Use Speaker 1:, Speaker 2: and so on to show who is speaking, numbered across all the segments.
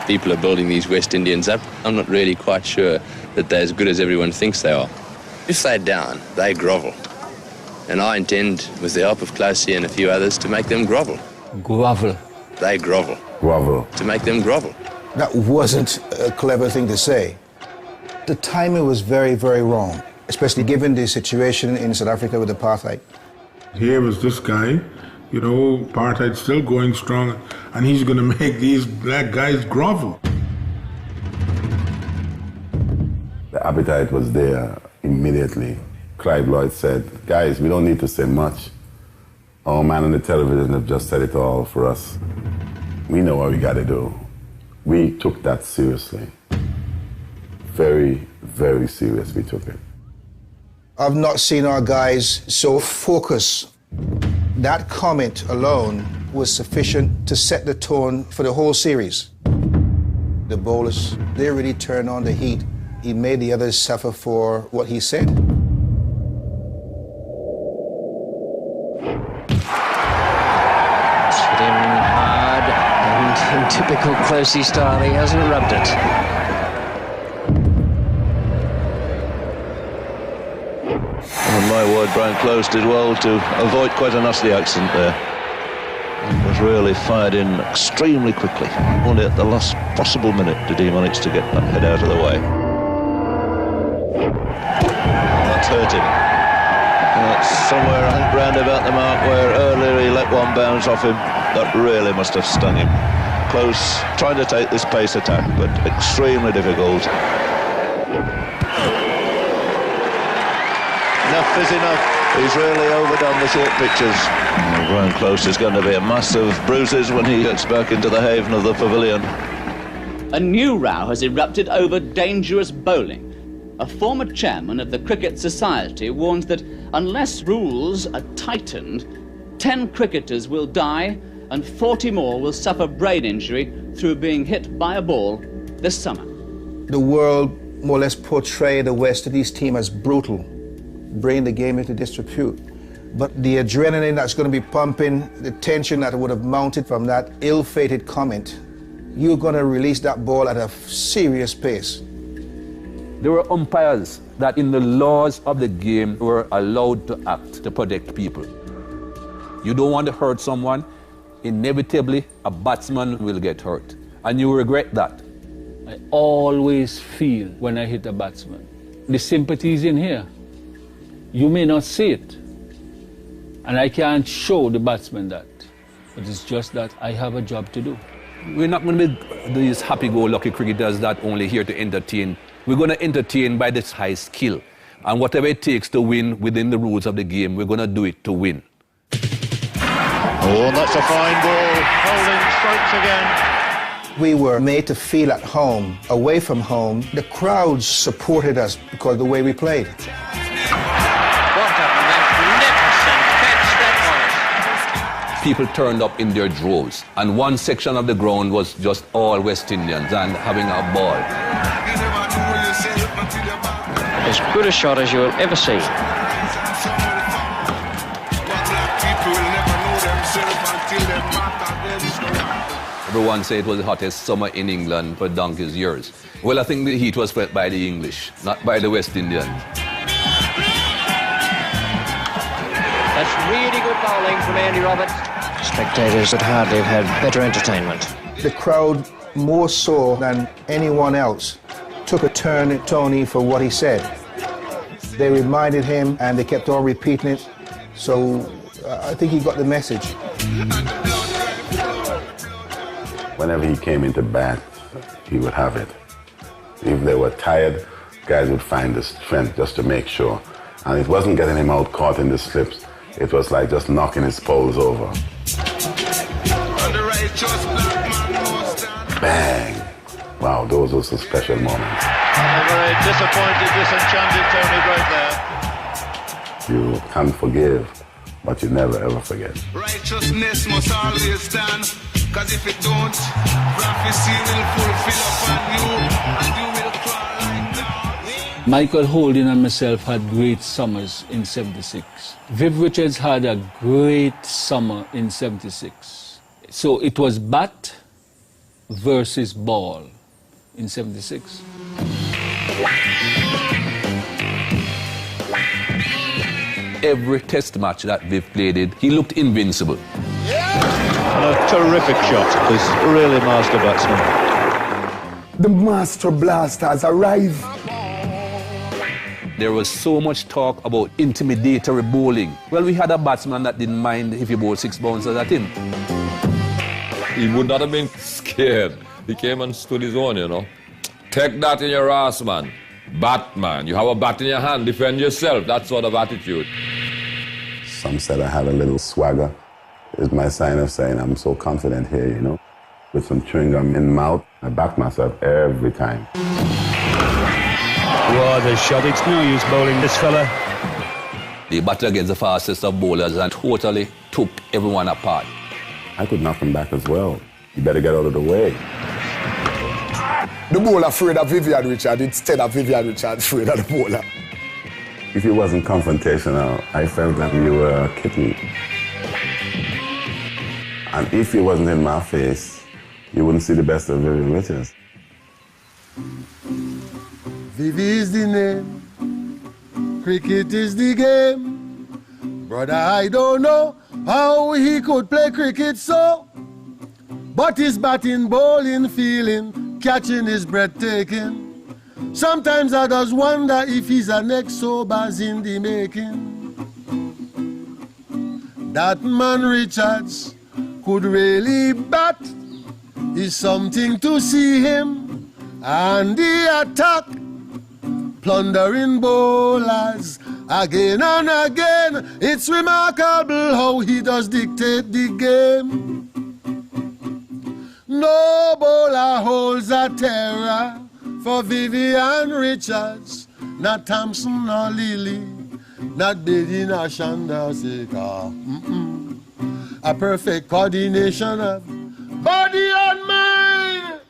Speaker 1: people are building these West Indians up. I'm not really quite sure that they're as good as everyone thinks they are. If they're down, they grovel. And I intend, with the help of Closey and a few others, to make them grovel.
Speaker 2: Grovel.
Speaker 1: They grovel.
Speaker 3: Grovel.
Speaker 1: To make them grovel.
Speaker 4: That wasn't a clever thing to say. The timing was very, very wrong, especially given the situation in South Africa with apartheid.
Speaker 5: Here was this guy, you know, apartheid's still going strong, and he's going to make these black guys grovel.
Speaker 3: The appetite was there immediately. Clive Lloyd said, guys, we don't need to say much. Our man on the television have just said it all for us. We know what we got to do. We took that seriously. Very, very serious we took it.
Speaker 4: I've not seen our guys so focused. That comment alone was sufficient to set the tone for the whole series. The bowlers, they really turned on the heat. He made the others suffer for what he said.
Speaker 2: Hit him hard, and in typical Closey style, he hasn't rubbed it.
Speaker 6: On my word, Brian Close did well to avoid quite a nasty accident there. It was really fired in extremely quickly. Only at the last possible minute did he manage to get that head out of the way. That's hurt him. That's somewhere round about the mark where earlier he let one bounce off him. That really must have stung him. Close trying to take this pace attack, but extremely difficult. Enough is enough. He's really overdone the short pitches. Brian Close is going to be a mass of bruises when he gets back into the haven of the pavilion.
Speaker 7: A new row has erupted over dangerous bowling. A former chairman of the Cricket Society warns that unless rules are tightened, 10 cricketers will die and 40 more will suffer brain injury through being hit by a ball this summer.
Speaker 4: The world more or less portrayed the West Indies team as brutal, bringing the game into disrepute. But the adrenaline that's going to be pumping, the tension that would have mounted from that ill-fated comment, you're going to release that ball at a serious pace.
Speaker 8: There were umpires that in the laws of the game were allowed to act to protect people. You don't want to hurt someone, inevitably a batsman will get hurt. And you regret that.
Speaker 9: I always feel when I hit a batsman, the sympathy is in here. You may not see it, and I can't show the batsman that, but it's just that I have a job to do.
Speaker 8: We're not going to be these happy-go-lucky cricketers that only here to entertain. We're going to entertain by this high skill, and whatever it takes to win within the rules of the game, we're going to do it to win.
Speaker 6: Oh, that's a fine ball. Holding strikes again.
Speaker 4: We were made to feel at home, away from home. The crowds supported us because of the way we played.
Speaker 8: People turned up in their droves, and one section of the ground was just all West Indians and having a ball.
Speaker 2: As good a shot as you'll ever see.
Speaker 8: Everyone said it was the hottest summer in England for donkey's years. Well, I think the heat was felt by the English, not by the West Indians.
Speaker 2: That's really good bowling from Andy Roberts. Spectators would hardly have had better entertainment.
Speaker 4: The crowd, more so than anyone else, took a turn at Tony for what he said. They reminded him and they kept on repeating it, so I think he got the message.
Speaker 3: Whenever he came into bat, he would have it. If they were tired, guys would find the strength just to make sure. And it wasn't getting him out caught in the slips. It was like just knocking his poles over. Bang! Wow, those were some special moments.
Speaker 6: A very disappointed, disenchanted Tony right there.
Speaker 3: You can't forgive, but you never ever forget.
Speaker 10: Righteousness must always stand, cause if it don't, prophecy will fulfill upon you, and you will cry like dogs.
Speaker 9: Michael Holding and myself had great summers in '76. Viv Richards had a great summer in '76. So it was bat, versus ball in 76.
Speaker 8: Every test match that Viv played it, he looked invincible.
Speaker 6: And a terrific shot. This really master batsman.
Speaker 11: The master blaster has arrived.
Speaker 8: There was so much talk about intimidatory bowling. Well, we had a batsman that didn't mind if you bowled 6 bouncers at him.
Speaker 12: He would not have been scared. He came and stood his own, you know. Take that in your ass, man. Batman. You have a bat in your hand. Defend yourself. That sort of attitude.
Speaker 3: Some said I had a little swagger. It's my sign of saying I'm so confident here, you know. With some chewing gum in mouth, I back myself every time.
Speaker 13: What a shot. It's no use bowling this fella.
Speaker 8: They battled against the fastest of bowlers and totally took everyone apart.
Speaker 3: I could knock him back as well. You better get out of the way.
Speaker 11: The bowler afraid of Vivian Richard instead of Vivian Richard afraid of the bowler.
Speaker 3: If you wasn't confrontational, I felt that you were kidding me. And if you wasn't in my face, you wouldn't see the best of Vivian Richards.
Speaker 14: Vivi is the name, cricket is the game. Brother, I don't know how he could play cricket so, but his batting, bowling, feeling, catching is breathtaking. Sometimes I just wonder if he's an ex-sobers in the making. That man Richards could really bat, is something to see him, and the attack, plundering bowlers again and again. It's remarkable how he does dictate the game. No bowler holds a terror for Vivian Richards, not Thompson nor Lilly, not Bedi nor Chandrasekhar. A perfect coordination of body and mind.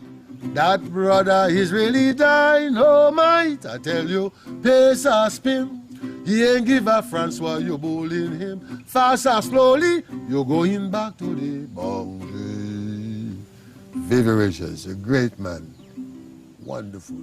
Speaker 14: That brother is really dynamite. I tell you, pace or spin, he ain't give a France while you're bowling him. Fast or slowly, you're going back to the boundary. Vivi Richards, a great man. Wonderful.